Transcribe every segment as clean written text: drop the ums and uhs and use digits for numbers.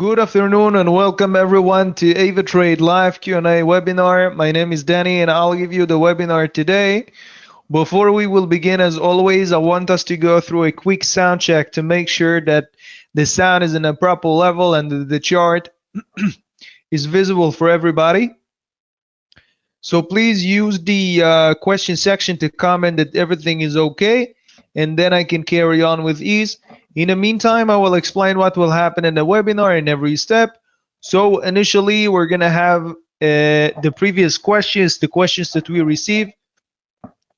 Good afternoon and welcome everyone to AvaTrade live Q&A webinar. My name is Danny and I'll give you the webinar today. Before we will begin, as always, I want us to go through a quick sound check to make sure that the sound is in a proper level and the chart is visible for everybody. So please use the question section to comment that everything is okay, and then I can carry on with ease. In the meantime, I will explain what will happen in the webinar in every step. So initially, we're going to have the previous questions, the questions that we received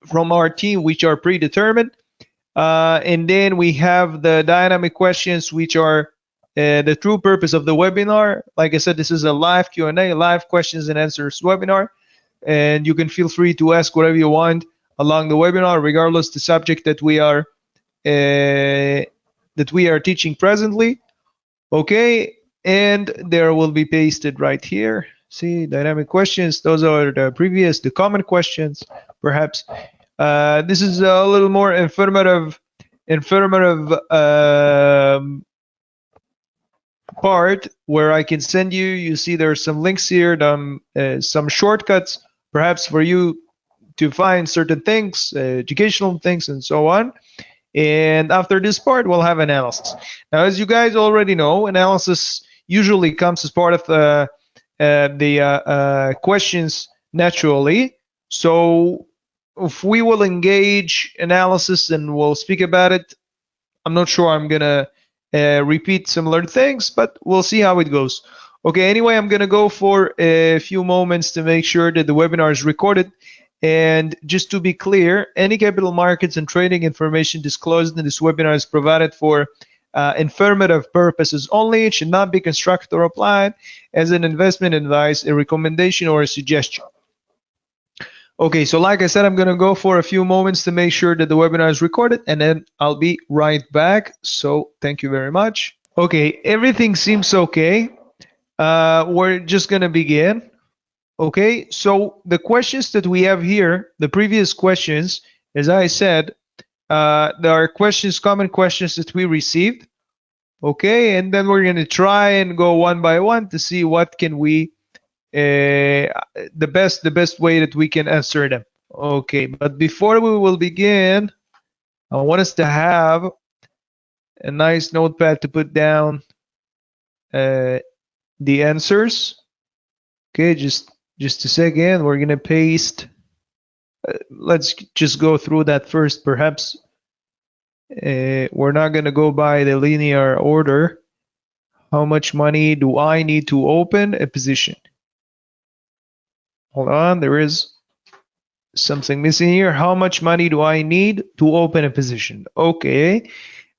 from our team, which are predetermined. And then we have the dynamic questions, which are the true purpose of the webinar. Like I said, this is a live Q&A, live questions and answers webinar. And you can feel free to ask whatever you want along the webinar, regardless the subject that we are teaching presently. Okay, and there will be pasted right here. See, dynamic questions. Those are the common questions, perhaps. This is a little more informative part where I can send you. You see, there's some links here, some shortcuts, perhaps for you to find certain things, educational things, and so on. And after this part, we'll have analysis. Now, as you guys already know, analysis usually comes as part of the questions naturally. So if we will engage analysis and we'll speak about it, I'm not sure I'm going to repeat similar things, but we'll see how it goes. Okay, anyway, I'm going to go for a few moments to make sure that the webinar is recorded. And just to be clear, any capital markets and trading information disclosed in this webinar is provided for informative purposes only. It should not be constructed or applied as an investment advice, a recommendation, or a suggestion. Okay, so like I said, I'm going to go for a few moments to make sure that the webinar is recorded, and then I'll be right back. So thank you very much. Okay, everything seems okay. We're just going to begin. Okay, so the questions that we have here, the previous questions, as I said, there are common questions that we received. Okay, and then we're going to try and go one by one to see what can we, the best way that we can answer them. Okay, but before we will begin, I want us to have a nice notepad to put down the answers. Okay, just a second. We're gonna paste. Let's just go through that first. Perhaps we're not gonna go by the linear order. How much money do I need to open a position? Hold on, there is something missing here. How much money do I need to open a position? Okay.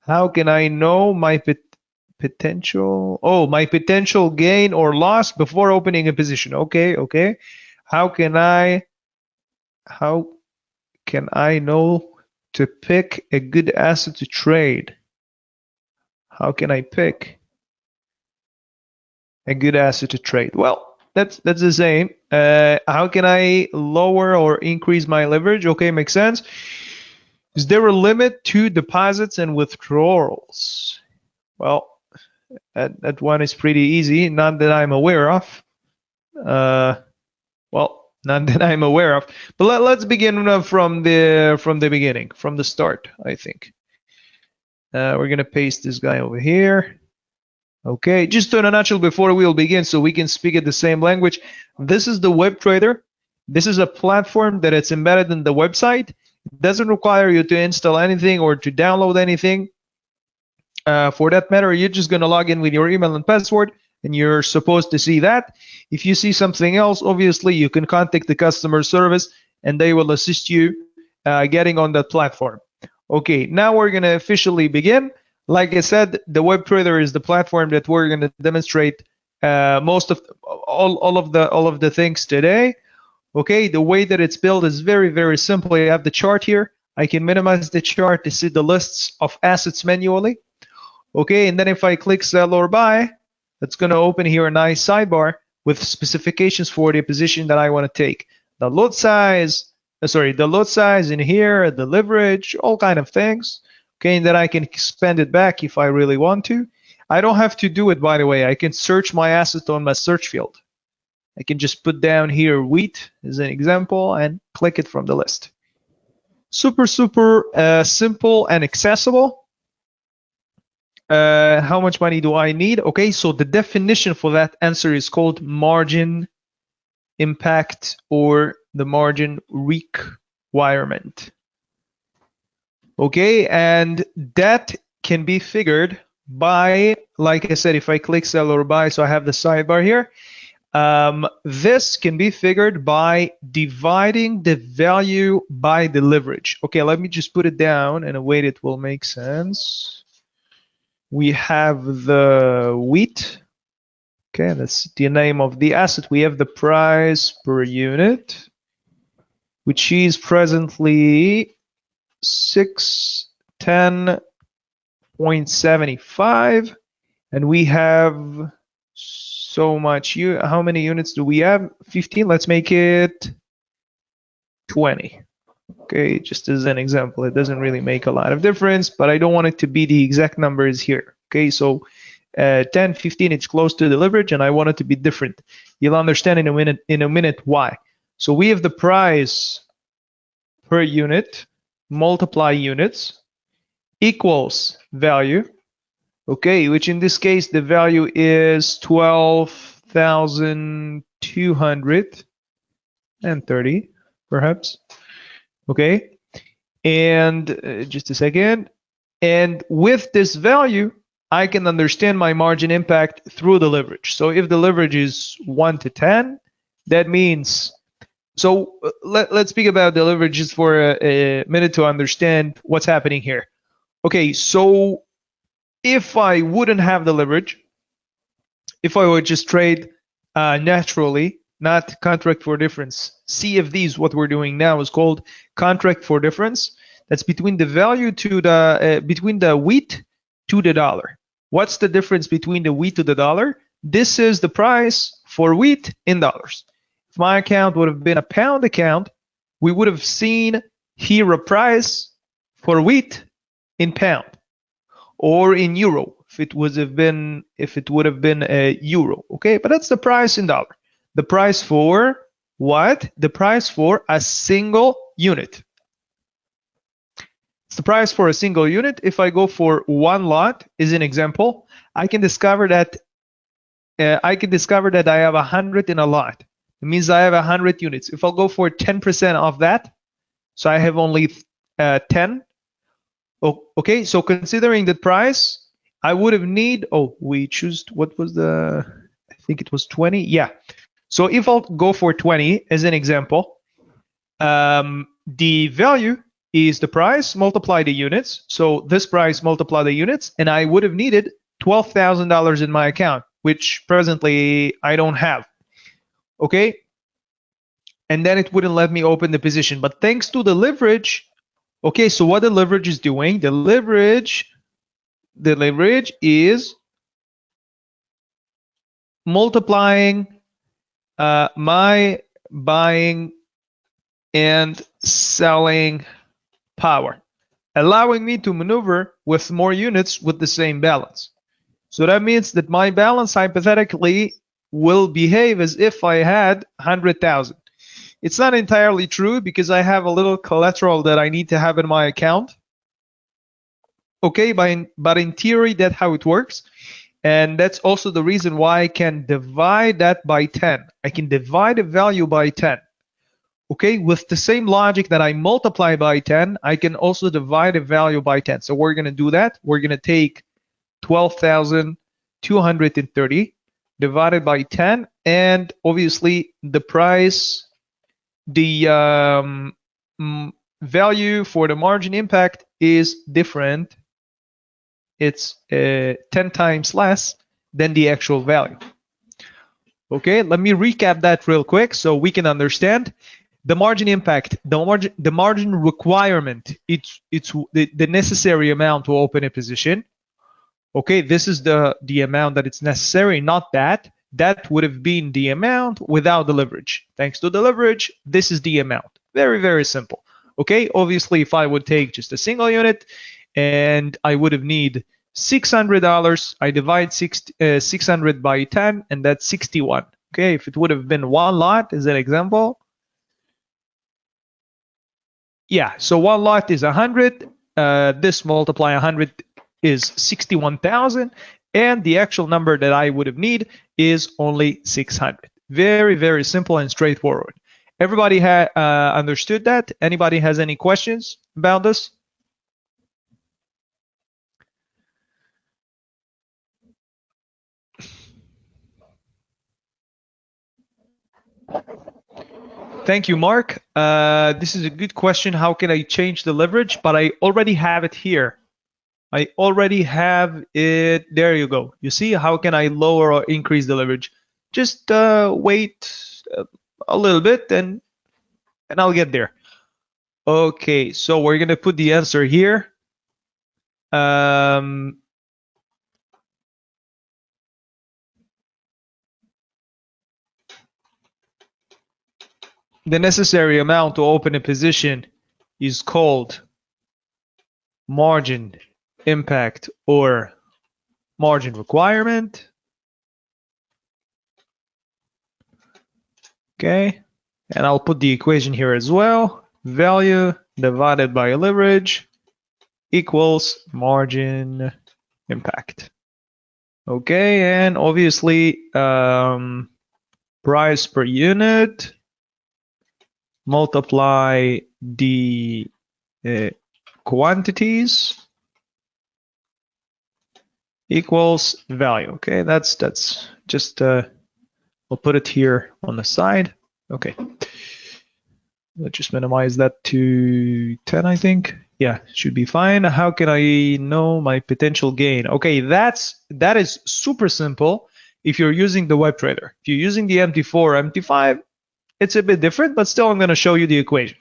How can I know my potential? Oh, my potential gain or loss before opening a position. Okay. How can I know to pick a good asset to trade? How can I pick a good asset to trade? Well, that's the same. How can I lower or increase my leverage? Okay, makes sense. Is there a limit to deposits and withdrawals? Well, that one is pretty easy, not that I'm aware of. Well, not that I'm aware of. But let's begin from the beginning, from the start, I think. We're gonna paste this guy over here. Okay, just in a nutshell before we'll begin, so we can speak at the same language. This is the web trader. This is a platform that it's embedded in the website. It doesn't require you to install anything or to download anything. For that matter, you're just gonna log in with your email and password, and you're supposed to see that. If you see something else, obviously you can contact the customer service, and they will assist you getting on that platform. Okay, now we're gonna officially begin. Like I said, the web trader is the platform that we're gonna demonstrate most of all of the things today. Okay, the way that it's built is very simple. You have the chart here. I can minimize the chart to see the lists of assets manually. Okay, and then if I click sell or buy, it's going to open here a nice sidebar with specifications for the position that I want to take. The lot size in here, the leverage, all kind of things. Okay, and then I can expand it back if I really want to. I don't have to do it, by the way. I can search my asset on my search field. I can just put down here wheat as an example and click it from the list. Super simple and accessible. How much money do I need? Okay, so the definition for that answer is called margin impact or the margin requirement. Okay, and that can be figured by, like I said, if I click sell or buy, so I have the sidebar here. This can be figured by dividing the value by the leverage. Okay, let me just put it down in a way that will make sense. We have the wheat. Okay, that's the name of the asset. We have the price per unit, which is presently 610.75, and we have so much. How many units do we have? 15. Let's make it 20. Okay, just as an example, it doesn't really make a lot of difference, but I don't want it to be the exact numbers here. Okay, so 10, 15, it's close to the leverage, and I want it to be different. You'll understand in a minute why. So we have the price per unit multiply units equals value. Okay, which in this case the value is 12,230 perhaps. Okay, and just a second. And with this value, I can understand my margin impact through the leverage. So if the leverage is 1 to 10, that means, so let's speak about the leverage just for a minute to understand what's happening here. Okay, so if I wouldn't have the leverage, if I would just trade naturally, not contract for difference, CFDs, what we're doing now is called contract for difference. That's between the value to the, between the wheat to the dollar. What's the difference between the wheat to the dollar? This is the price for wheat in dollars. If my account would have been a pound account, we would have seen here a price for wheat in pound or in euro if it would have been a euro. Okay, but that's the price in dollar. The price for what? The price for a single unit. It's the price for a single unit. If I go for one lot, as an example, I can discover that I have 100 in a lot. It means I have 100 units. If I'll go for 10% of that, so I have only 10. Oh, okay, so considering the price, I would have need. Oh, we choose what was the? I think it was 20. Yeah. So if I'll go for 20 as an example, the value is the price multiply the units. So this price multiply the units, and I would have needed $12,000 in my account, which presently I don't have. Okay, and then it wouldn't let me open the position. But thanks to the leverage, okay, so what the leverage is doing, the leverage is multiplying my buying and selling power, allowing me to maneuver with more units with the same balance. So that means that my balance hypothetically will behave as if I had 100,000. It's not entirely true because I have a little collateral that I need to have in my account. Okay, but in theory, that's how it works. And that's also the reason why I can divide that by 10. I can divide a value by 10. Okay, with the same logic that I multiply by 10, I can also divide a value by 10. So we're going to do that. We're going to take 12,230 divided by 10, and obviously the price, the value for the margin impact is different. It's 10 times less than the actual value. Okay, let me recap that real quick so we can understand. The margin impact, the margin requirement, it's the necessary amount to open a position. Okay, this is the amount that it's necessary, not that. That would have been the amount without the leverage. Thanks to the leverage, this is the amount. Very, very simple. Okay, obviously if I would take just a single unit and I would have need $600, I divide 600 by 10, and that's 61. Okay, if it would have been one lot as an example, yeah, so one lot is 100. This multiply 100 is 61,000, and the actual number that I would have need is only 600. Very, very simple and straightforward. Everybody understood that? Anybody has any questions about this? Thank you, Mark. This is a good question. How can I change the leverage? But I already have it here. I already have it. There you go. You see, how can I lower or increase the leverage? Just wait a little bit and I'll get there. Okay, so we're going to put the answer here. The necessary amount to open a position is called margin impact or margin requirement. Okay, and I'll put the equation here as well. Value divided by leverage equals margin impact. Okay, and obviously price per unit multiply the quantities equals value. Okay, that's just I'll put it here on the side. Okay, let's just minimize that to 10, I think. Yeah, should be fine. How can I know my potential gain? Okay, that is super simple if you're using the web trader. If you're using the MT4, MT5, it's a bit different, but still I'm going to show you the equation.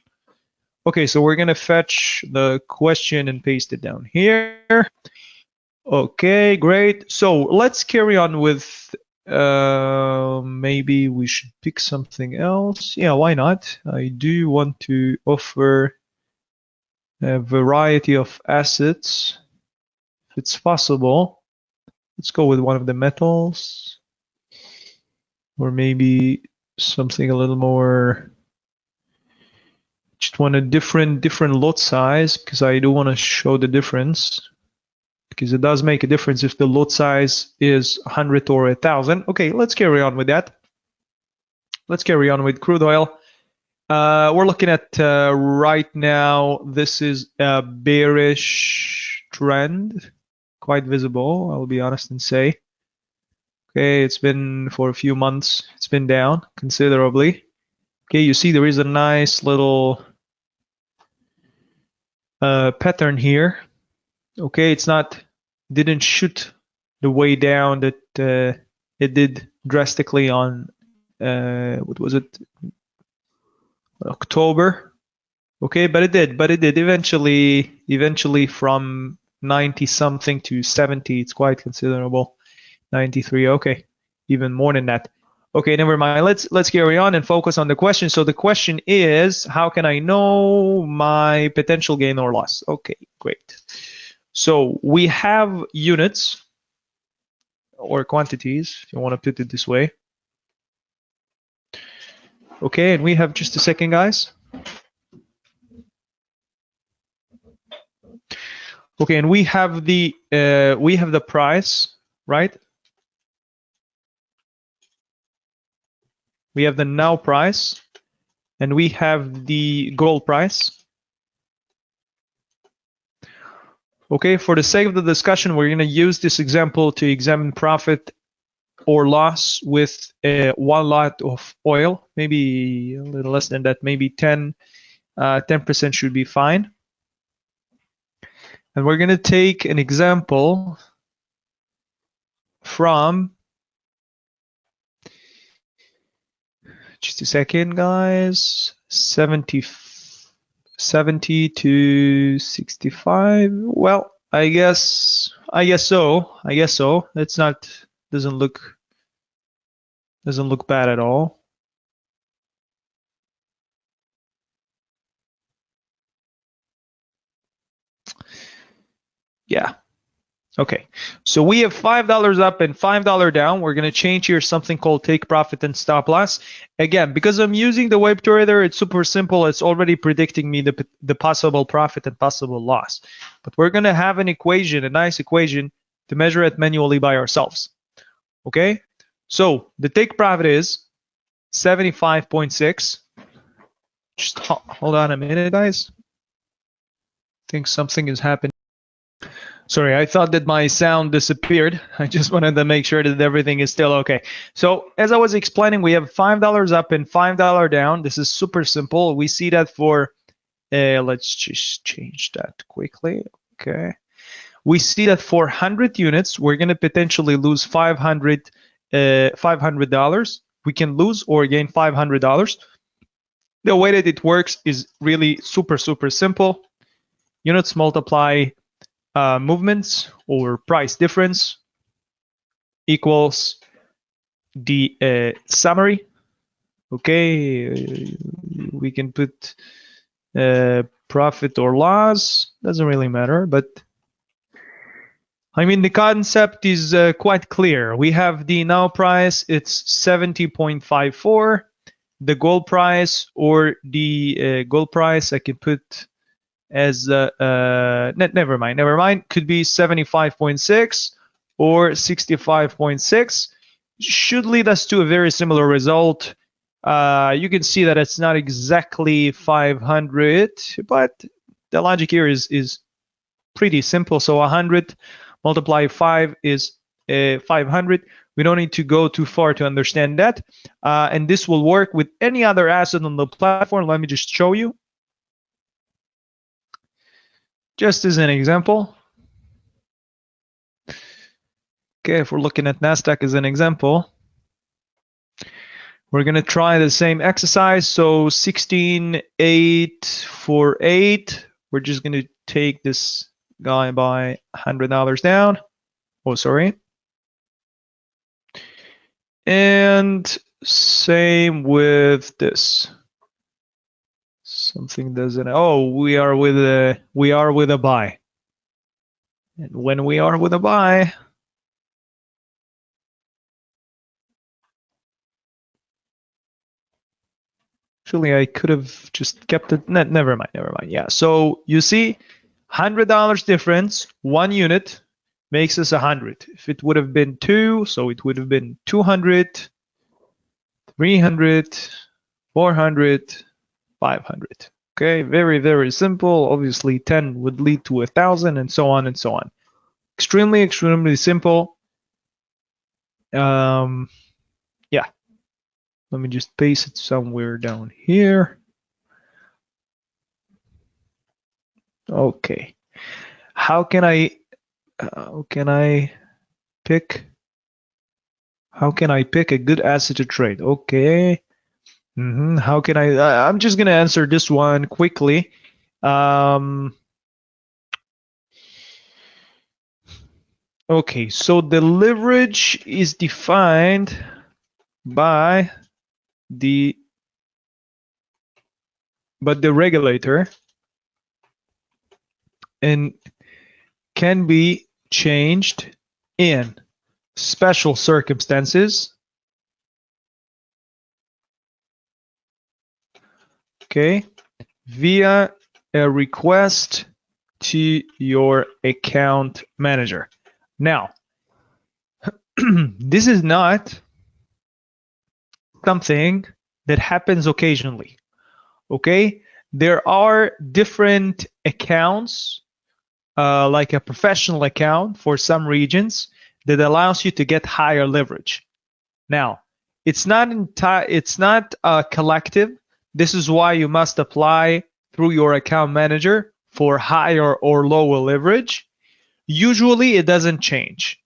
Okay, so we're going to fetch the question and paste it down here. Okay, great. So let's carry on with maybe we should pick something else. Yeah, why not? I do want to offer a variety of assets if it's possible. Let's go with one of the metals, or maybe something a little more. Just want a different lot size because I do want to show the difference, because it does make a difference if the lot size is 100 or 1,000. Okay, let's carry on with that. Let's carry on with crude oil. We're looking at right now, this is a bearish trend, quite visible, I'll be honest and say. Okay, it's been for a few months, it's been down considerably. Okay, you see there is a nice little pattern here. Okay, it's not, didn't shoot the way down that it did drastically on, what was it, October. Okay, but it did eventually from 90 something to 70. It's quite considerable. 93. Okay, even more than that. Okay, never mind. Let's carry on and focus on the question. So the question is, how can I know my potential gain or loss? Okay, great. So we have units or quantities, if you want to put it this way. Okay, and we have, just a second, guys. Okay, and we have the price, right? We have the now price, and we have the gold price. Okay, for the sake of the discussion, we're going to use this example to examine profit or loss with one lot of oil, maybe a little less than that, maybe 10% should be fine. And we're going to take an example from, just a second, guys, 70 to 65. Well, I guess so. It's not, doesn't look bad at all. Yeah. Okay, so we have $5 up and $5 down. We're going to change here something called take profit and stop loss. Again, because I'm using the web trader, it's super simple. It's already predicting me the possible profit and possible loss. But we're going to have an equation, a nice equation, to measure it manually by ourselves. Okay, so the take profit is 75.6. Just hold on a minute, guys. I think something is happening. Sorry, I thought that my sound disappeared. I just wanted to make sure that everything is still okay. So as I was explaining, we have $5 up and $5 down. This is super simple. We see that for, let's just change that quickly. Okay. We see that for 100 units, we're going to potentially lose $500. We can lose or gain $500. The way that it works is really super simple. Units multiply movements or price difference equals the summary. Okay, we can put profit or loss, doesn't really matter, but I mean the concept is quite clear. We have the now price, it's 70.54. The goal price or the goal price I can put as never mind, could be 75.6 or 65.6. Should lead us to a very similar result. You can see that it's not exactly 500, but the logic here is pretty simple. So 100 multiplied 5 is 500. We don't need to go too far to understand that. And this will work with any other asset on the platform. Let me just show you. Just as an example. Okay, if we're looking at NASDAQ as an example, we're going to try the same exercise. So 16,848. We're just going to take this guy by $100 down. Oh, sorry. And same with this. Something doesn't. Oh, we are with a buy. And when we are with a buy, actually I could have just kept it. Never mind. Yeah. So you see, $100 difference, 1 unit makes us 100. If it would have been 2, so it would have been 200, 300, 400, 500. Okay, very simple. Obviously 10 would lead to 1,000 and so on and so on. Extremely simple. Yeah. Let me just paste it somewhere down here. Okay. How can I pick a good asset to trade? Okay. How can I'm just gonna answer this one quickly. Okay, so the leverage is defined by the regulator and can be changed in special circumstances. Okay, via a request to your account manager. Now, this is not something that happens occasionally. Okay, there are different accounts, like a professional account for some regions that allows you to get higher leverage. Now, it's not collective. This is why you must apply through your account manager for higher or lower leverage. Usually it doesn't change.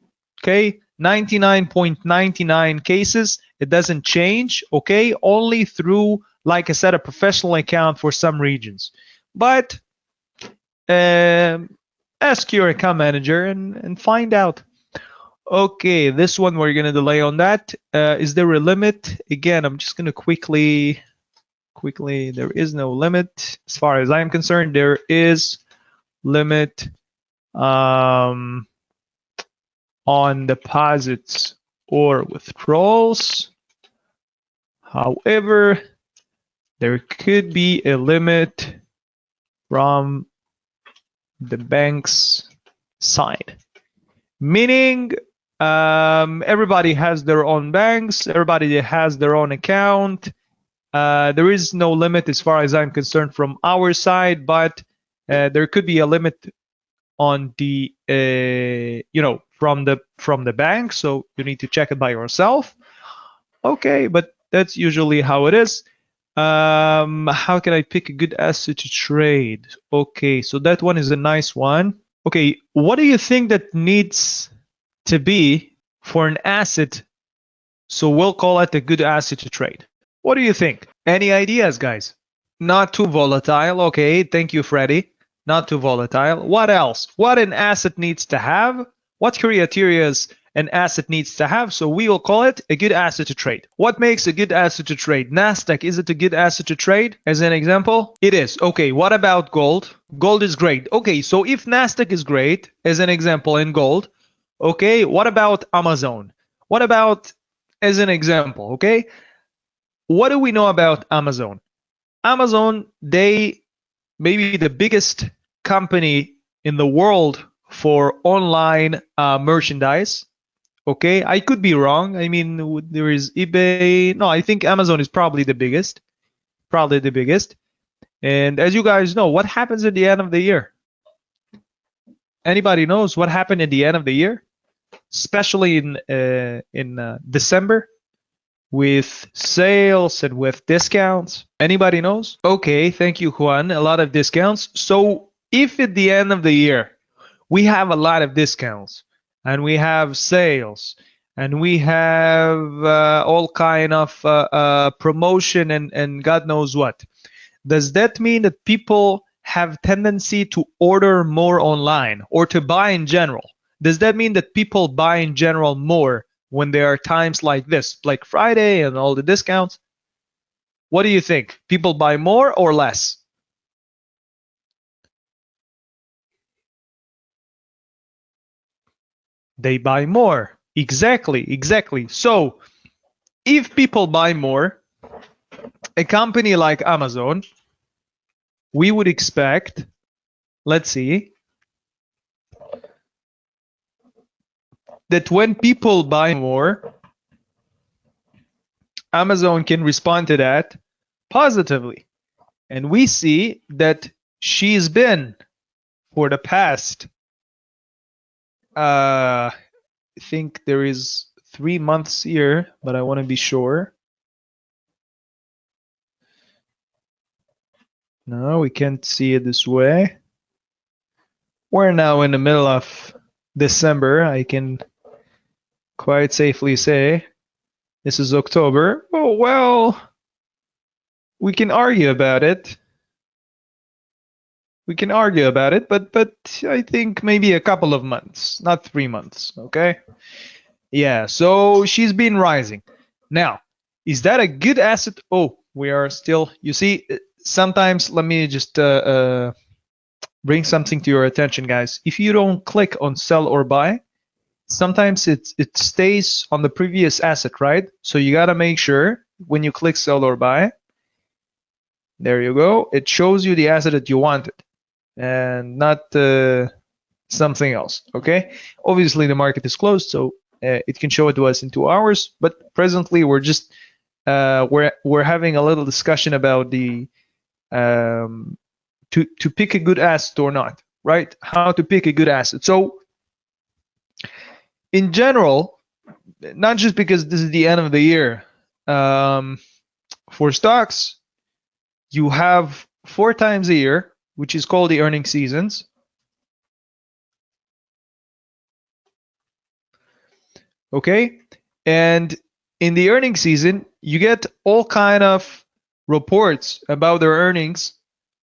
Okay, 99.99 cases it doesn't change. Okay, only through, like I said, a professional account for some regions. But ask your account manager and find out. Okay, this one we're gonna delay on that. Is there a limit? Again, I'm just gonna quickly, there is no limit as far as I'm concerned. There is limit. on deposits or withdrawals. However, there could be a limit from the bank's side, meaning everybody has their own banks, everybody has their own account. There is no limit as far as I'm concerned from our side, but there could be a limit on the from the bank, so you need to check it by yourself. Okay, but that's usually how it is. How can I pick a good asset to trade? Okay, so that one is a nice one. Okay, what do you think that needs to be for an asset, so we'll call it a good asset to trade? What do you think? Any ideas, guys? Not too volatile. Okay, thank you, Freddy. Not too volatile. What else? What an asset needs to have? What criteria an asset needs to have? So we will call it a good asset to trade. What makes a good asset to trade? Nasdaq, is it a good asset to trade? As an example, it is. Okay, what about gold? Gold is great. Okay, so if Nasdaq is great, as an example in gold, okay, what about Amazon? What about, as an example, okay? What do we know about Amazon? Amazon, they may be the biggest company in the world for online merchandise. Okay, I could be wrong. I mean, there is eBay. No, I think Amazon is probably the biggest. Probably the biggest. And as you guys know, what happens at the end of the year? Anybody knows what happened at the end of the year? Especially in December, with sales and with discounts. Anybody knows? Okay, thank you, Juan. A lot of discounts. So if at the end of the year we have a lot of discounts and we have sales and we have all kind of promotion and God knows what, does that mean that people have tendency to order more online or to buy in general? Does that mean that people buy in general more when there are times like this, like Friday and all the discounts? What do you think? People buy more or less? They buy more. Exactly. So if people buy more, a company like Amazon, we would expect, let's see, that when people buy more, Amazon can respond to that positively. And we see that she's been, for the past, I think there is 3 months here, but I want to be sure. No, we can't see it this way. We're now in the middle of December. I can quite safely say this is October. Oh, well, we can argue about it. We can argue about it, but I think maybe a couple of months, not 3 months, okay? Yeah, so she's been rising. Now, is that a good asset? Oh, we are still, you see, sometimes, let me just bring something to your attention, guys. If you don't click on sell or buy, sometimes it stays on the previous asset, right? So you gotta make sure when you click sell or buy, there you go, it shows you the asset that you wanted and not something else, okay? Obviously the market is closed, so it can show it to us in 2 hours, but presently we're just we're having a little discussion about the to pick a good asset or not, right? How to pick a good asset. So in general, not just because this is the end of the year, for stocks, you have 4 times a year, which is called the earning seasons. Okay, and in the earning season, you get all kind of reports about their earnings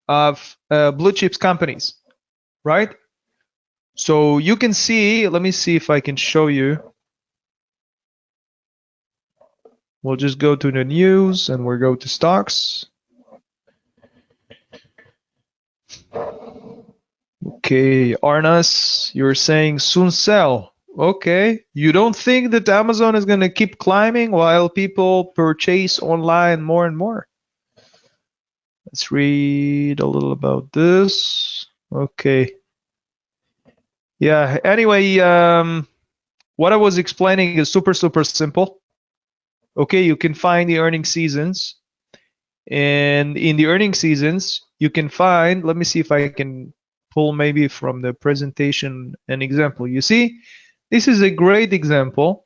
of blue chips companies, right? So you can see, let me see if I can show you. We'll just go to the news and we'll go to stocks. Okay, Arnas, you're saying soon sell. Okay. You don't think that Amazon is going to keep climbing while people purchase online more and more? Let's read a little about this. Okay. Yeah. Anyway, what I was explaining is super, super simple. Okay. You can find the earning seasons. And in the earning seasons, you can find, let me see if I can pull maybe from the presentation an example. You see, this is a great example.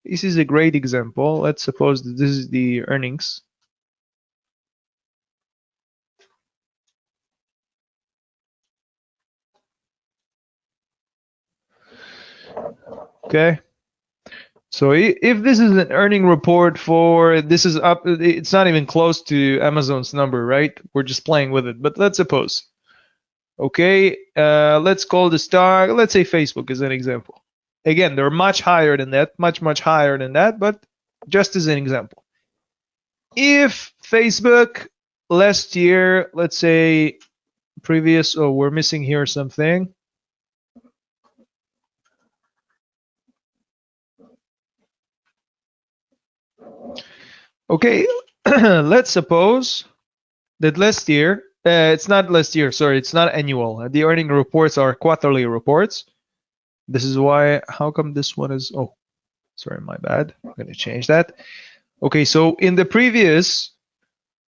This is a great example. Let's suppose that this is the earnings. Okay. So if this is an earning report for, this is up, it's not even close to Amazon's number, right? We're just playing with it, but let's suppose. Okay, let's call the stock, let's say Facebook is an example. Again, they're much higher than that, much, much higher than that, but just as an example. If Facebook last year, let's say previous, oh, we're missing here something. Okay, let's suppose that last year, it's not last year, sorry, it's not annual. The earning reports are quarterly reports. This is why, how come this one is, oh, sorry, my bad. I'm going to change that. Okay, so in the previous,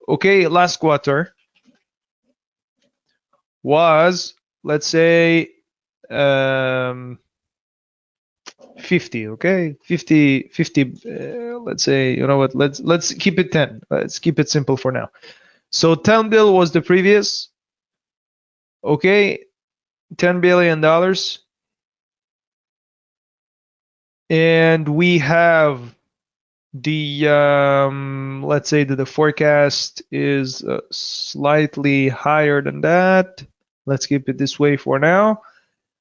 okay, last quarter was, let's say, 50, okay, 50, let's say, you know what, let's keep it 10. Let's keep it simple for now. So 10 bill was the previous, okay, $10 billion. And we have the, let's say that the forecast is slightly higher than that. Let's keep it this way for now.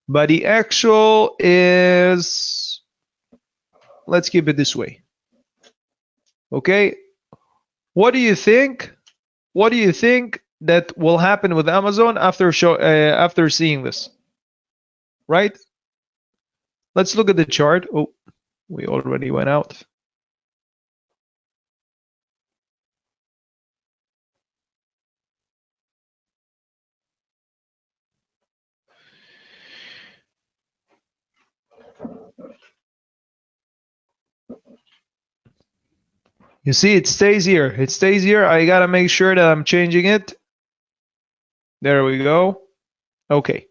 But the actual is, let's keep it this way. Okay. What do you think? What do you think that will happen with Amazon after after seeing this? Right? Let's look at the chart. Oh, we already went out. You see, it stays here. It stays here. I gotta make sure that I'm changing it. There we go. Okay.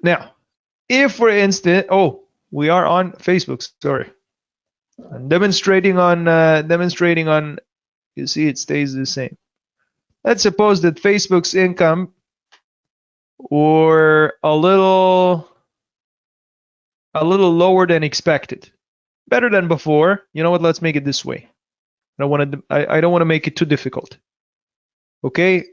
Now, if for instance, oh, we are on Facebook. Sorry, I'm demonstrating on. You see, it stays the same. Let's suppose that Facebook's income were a little lower than expected. Better than before. You know what? Let's make it this way. I don't want to make it too difficult. Okay.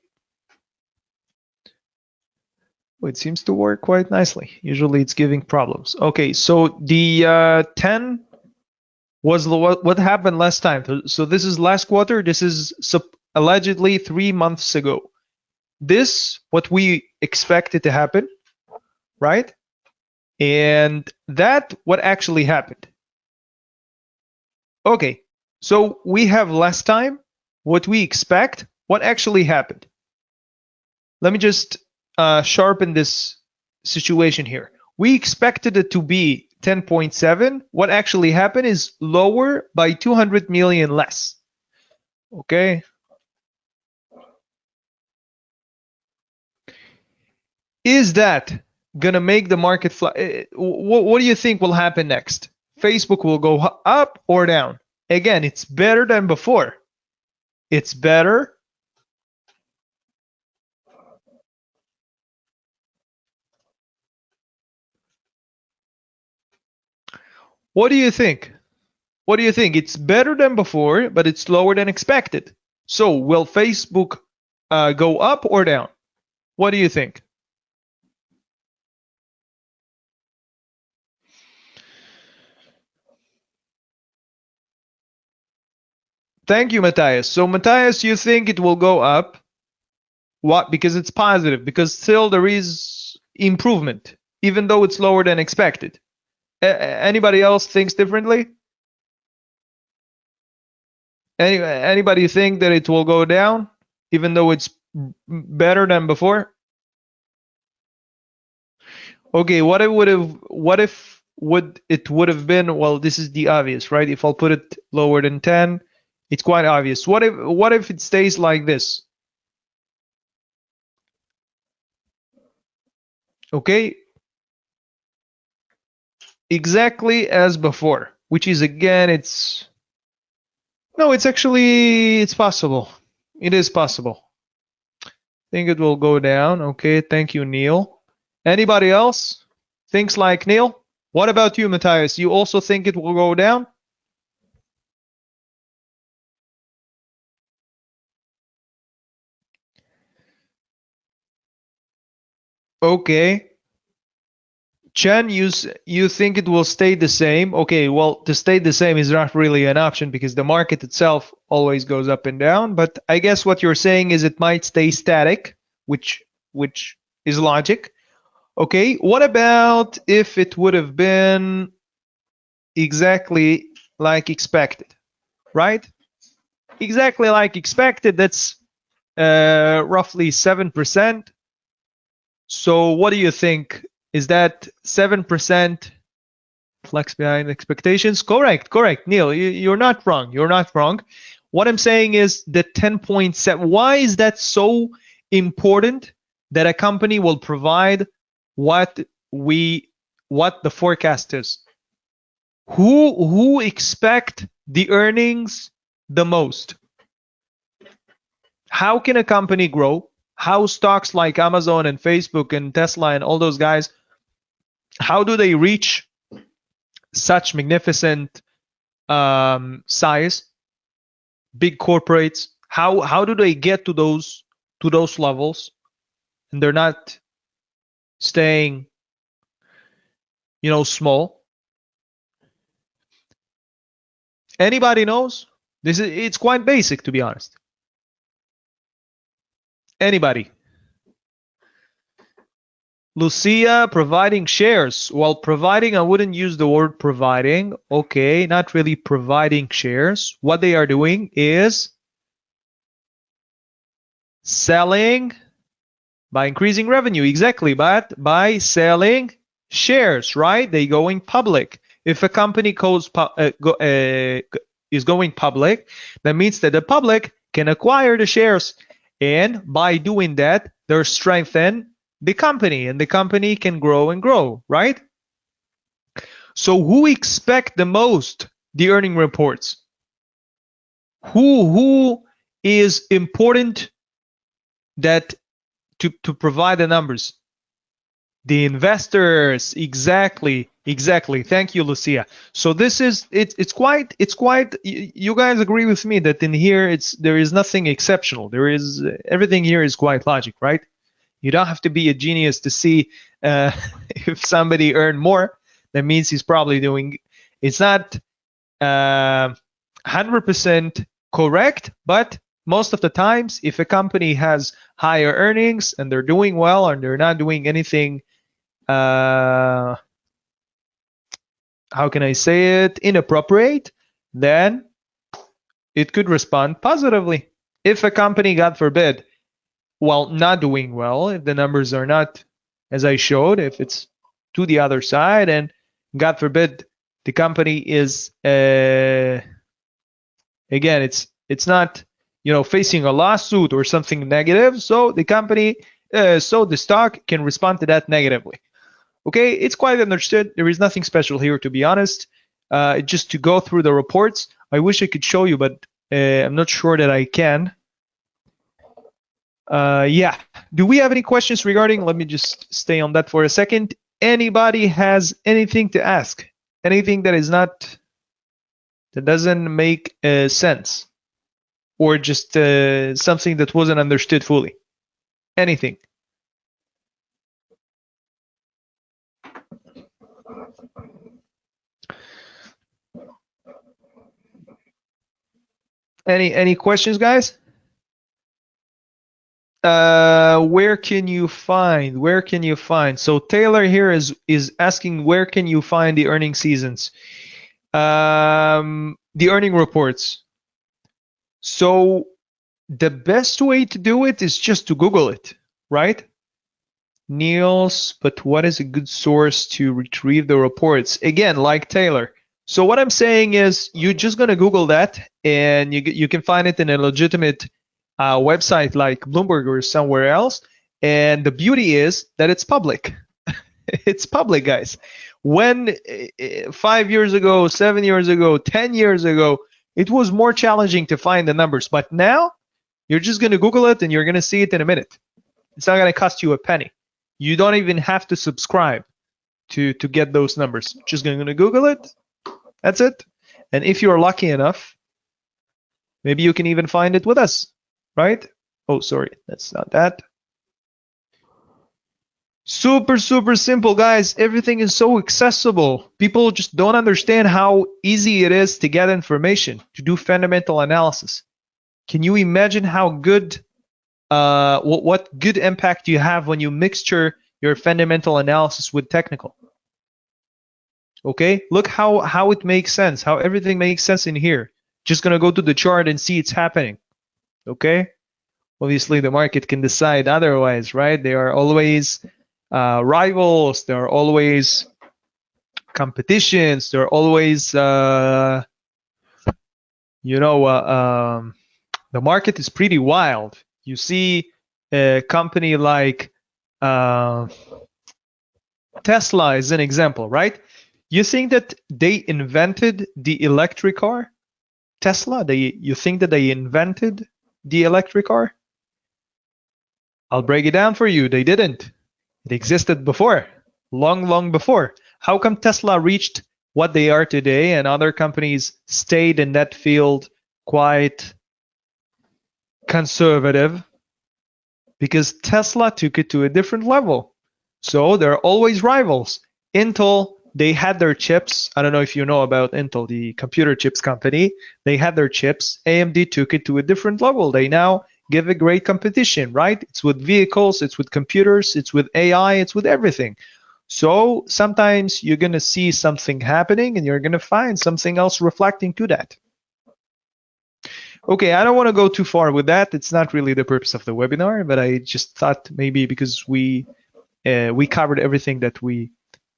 Oh, it seems to work quite nicely. Usually it's giving problems. Okay, so the 10 was what happened last time. So this is last quarter. This is allegedly 3 months ago. This what we expected to happen, right? And that what actually happened. Okay, so we have last time what we expect, what actually happened. Let me just sharpen this situation here. We expected it to be 10.7. What actually happened is lower by 200 million less. Okay. Is that gonna make the market fly? What do you think will happen next? Facebook will go up or down? Again, it's better than before. It's better. What do you think? What do you think? It's better than before, but it's lower than expected. So will Facebook go up or down? What do you think? Thank you, Matthias. So Matthias, you think it will go up? What? Because it's positive. Because still there is improvement. even though it's lower than expected. Anybody else thinks differently? Anybody think that it will go down even though it's better than before? Okay, what if would have been, well, this is the obvious, right? If I'll put it lower than 10, it's quite obvious. What if it stays like this? Okay, exactly as before, which is, again, it's no, it's possible. It is possible. I think it will go down. Okay, thank you, Neil. Anybody else thinks like Neil? What about you, Matthias? You also think it will go down? Okay. Chen, you think it will stay the same? Okay, well, to stay the same is not really an option because the market itself always goes up and down. But I guess what you're saying is it might stay static, which is logic. Okay, what about if it would have been exactly like expected, right? Exactly like expected. That's roughly 7%. So what do you think? Is that 7% flex behind expectations? Correct, correct. Neil, you're not wrong. You're not wrong. What I'm saying is the 10.7. Why is that so important that a company will provide what the forecast is? Who expect the earnings the most? How can a company grow? How stocks like Amazon and Facebook and Tesla and all those guys, how do they reach such magnificent size, big corporates? How do they get to those levels, and they're not staying, small? Anybody knows? It's quite basic, to be honest. Anybody? Lucia, providing shares. Well, providing, I wouldn't use the word providing. Okay, not really providing shares. What they are doing is selling by increasing revenue. Exactly, but by selling shares, right? They going public. If a company is going public, that means that the public can acquire the shares. And by doing that, they're strengthen the company, and the company can grow and grow, right? So who expect the most the earning reports? Who is important that to provide the numbers? The investors. Exactly. Thank you, Lucia. So this is it's quite you guys agree with me that in here there is nothing exceptional. There is everything here is quite logic, right? You don't have to be a genius to see if somebody earned more. That means he's probably doing. It's not 100% correct, but most of the times, if a company has higher earnings and they're doing well and they're not doing anything, how can I say it, inappropriate, then it could respond positively. If a company, God forbid, while not doing well, if the numbers are not as I showed, if it's to the other side, and God forbid the company is again, it's not facing a lawsuit or something negative, so the company, so the stock can respond to that negatively. Okay, it's quite understood. There is nothing special here, to be honest. Just to go through the reports. I wish I could show you, but I'm not sure that I can. Yeah. Do we have any questions regarding? Let me just stay on that for a second. Anybody has anything to ask? Anything that doesn't make sense, or just something that wasn't understood fully? Anything? Any questions, guys? Where can you find? Where can you find? So Taylor here is asking where can you find the earning seasons? The earning reports. So the best way to do it is just to Google it, right? Niels, but what is a good source to retrieve the reports? Again, like Taylor. So what I'm saying is you're just going to Google that and you can find it in a legitimate website like Bloomberg or somewhere else. And the beauty is that it's public. It's public, guys. When 5 years ago, 7 years ago, 10 years ago, it was more challenging to find the numbers. But now you're just going to Google it and you're going to see it in a minute. It's not going to cost you a penny. You don't even have to subscribe to get those numbers. Just going to Google it. That's it. And if you're lucky enough, maybe you can even find it with us, right? Oh, sorry, that's not that. Super, super simple, guys. Everything is so accessible. People just don't understand how easy it is to get information, to do fundamental analysis. Can you imagine how good, what good impact you have when you mixture your fundamental analysis with technical? Okay, look how it makes sense, how everything makes sense in here. Just gonna go to the chart and see it's happening. Okay, obviously the market can decide otherwise, right? They are always rivals, there are always competitions, there are always the market is pretty wild. You see a company like Tesla is an example, right? You think that they invented the electric car? Tesla, you think that they invented the electric car? I'll break it down for you. They didn't. It existed before, long before. How come Tesla reached what they are today and other companies stayed in that field quite conservative? Because Tesla took it to a different level. So there are always rivals. Intel, they had their chips. I don't know if you know about Intel, the computer chips company. They had their chips. AMD took it to a different level. They now give a great competition, right? It's with vehicles, it's with computers, it's with AI, it's with everything. So sometimes you're going to see something happening and you're going to find something else reflecting to that. Okay, I don't want to go too far with that. It's not really the purpose of the webinar, but I just thought maybe because we covered everything that we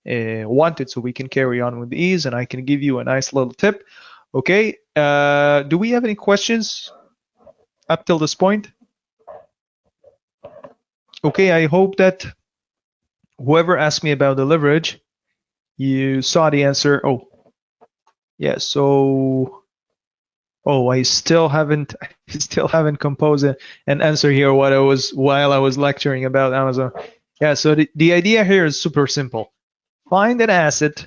wanted, so we can carry on with ease and I can give you a nice little tip. Okay, do we have any questions up till this point? Okay, I hope that whoever asked me about the leverage, you saw the answer. Oh, yeah, so I still haven't composed an answer here while I was lecturing about Amazon. Yeah, so the idea here is super simple. Find an asset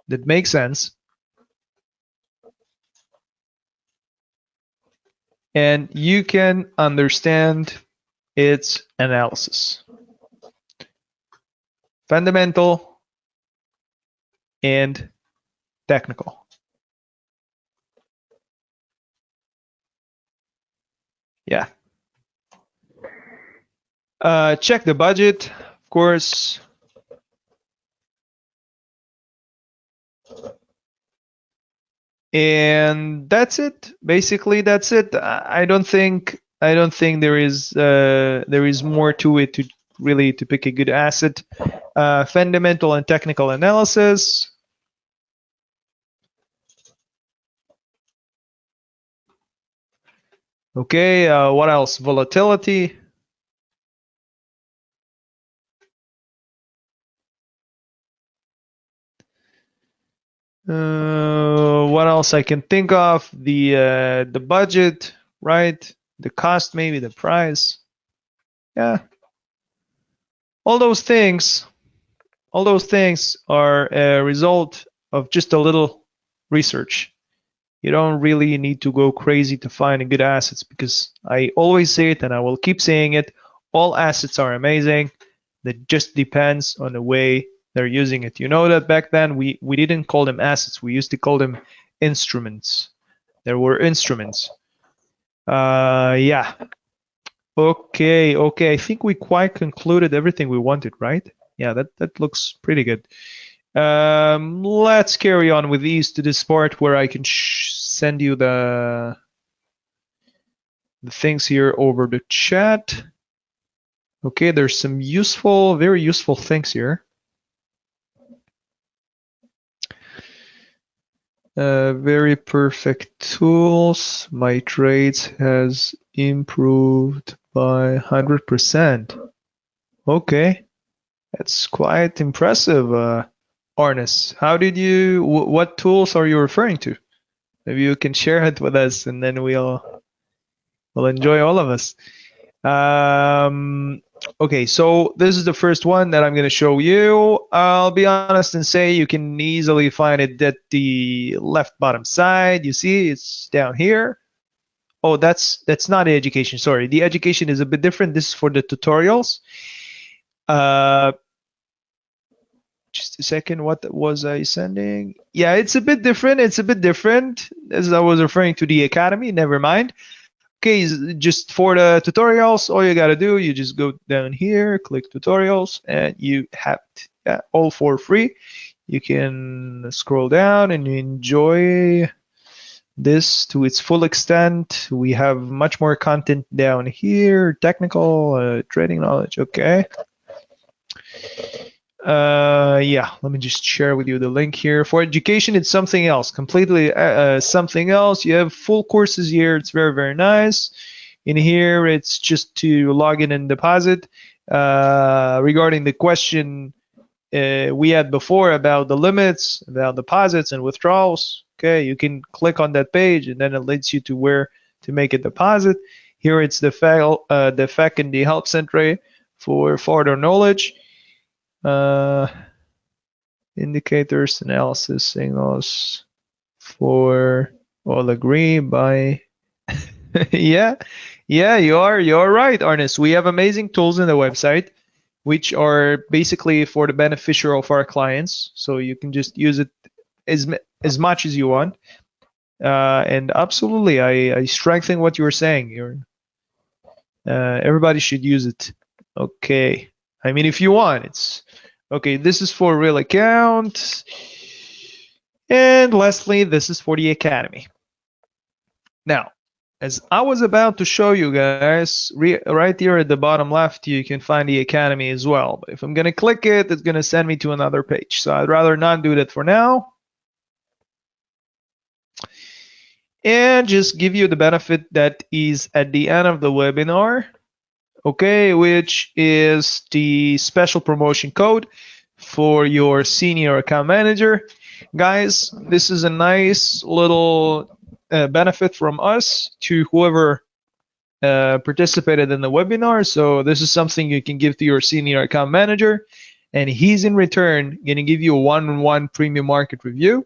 that makes sense and you can understand its analysis. Fundamental and technical. Yeah. Check the budget, of course. And that's it. Basically, that's it. I don't think there is more to it to really to pick a good asset. Fundamental and technical analysis. Okay, what else? Volatility. What else I can think of? The budget, right? The cost, maybe the price. Yeah. All those things are a result of just a little research. You don't really need to go crazy to find good assets because I always say it and I will keep saying it. All assets are amazing. That just depends on the way they're using it. You know that back then we didn't call them assets. We used to call them instruments. There were instruments. Yeah. Okay, okay. I think we quite concluded everything we wanted, right? Yeah, that looks pretty good. Let's carry on with these to this part where I can send you the things here over the chat. Okay, there's some useful, very useful things here. Very perfect tools. My trades has improved by 100%. Okay, that's quite impressive, Arnis. How did you? What tools are you referring to? Maybe you can share it with us, and then we'll enjoy all of us. Okay, so this is the first one that I'm going to show you. I'll be honest and say you can easily find it at the left bottom side. You see, it's down here. Oh, that's not the education. Sorry, the education is a bit different. This is for the tutorials. Just a second. What was I sending? Yeah, it's a bit different. It's a bit different. As I was referring to the academy. Never mind. Okay, just for the tutorials, all you gotta do, you just go down here, click tutorials, and you have all for free. You can scroll down and enjoy this to its full extent. We have much more content down here, technical, trading knowledge, okay. Yeah, let me just share with you the link here. For education, it's something else, completely something else. You have full courses here. It's very, very nice. In here, it's just to log in and deposit. Regarding the question we had before about the limits, about deposits and withdrawals, okay, you can click on that page and then it leads you to where to make a deposit. Here it's the FAQ and the help center for further knowledge. Indicators, analysis, signals for all agree by yeah, you're right, Arnis. We have amazing tools in the website which are basically for the beneficial of our clients, so you can just use it as much as you want. And absolutely, I strengthen what you were saying. Everybody should use it. Okay, I mean, if you want, it's okay. This is for real account, and lastly, this is for the academy. Now, as I was about to show you guys, right here at the bottom left, you can find the academy as well. But if I'm gonna click it, it's gonna send me to another page. So I'd rather not do that for now. And just give you the benefit that is at the end of the webinar, okay, which is the special promotion code for your senior account manager. Guys, this is a nice little benefit from us to whoever participated in the webinar. So this is something you can give to your senior account manager, and he's in return going to give you a one-on-one premium market review.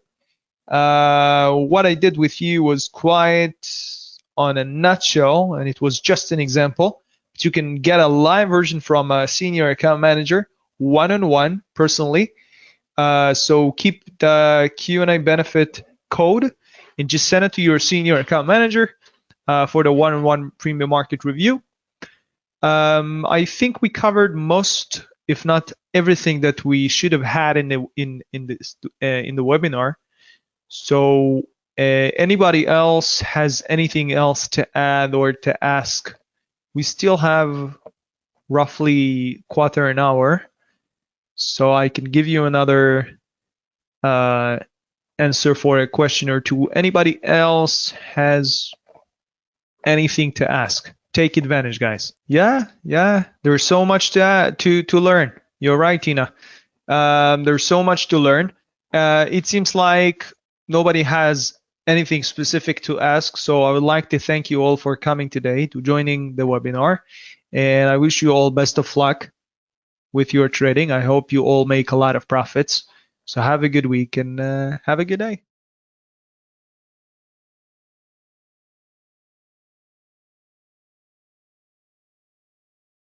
What I did with you was quite on a nutshell, and it was just an example. But you can get a live version from a senior account manager, one-on-one, personally. So keep the Q&A benefit code and just send it to your senior account manager for the one-on-one premium market review. I think we covered most, if not everything, that we should have had in the webinar. So anybody else has anything else to add or to ask? We still have roughly quarter an hour, so I can give you another answer for a question or two. Anybody else has anything to ask? Take advantage, guys. Yeah, there's so much to learn. You're right, Tina. There's so much to learn. It seems like nobody has anything specific to ask, so I would like to thank you all for coming today, to joining the webinar, and I wish you all best of luck with your trading. I hope you all make a lot of profits. So have a good week and have a good day.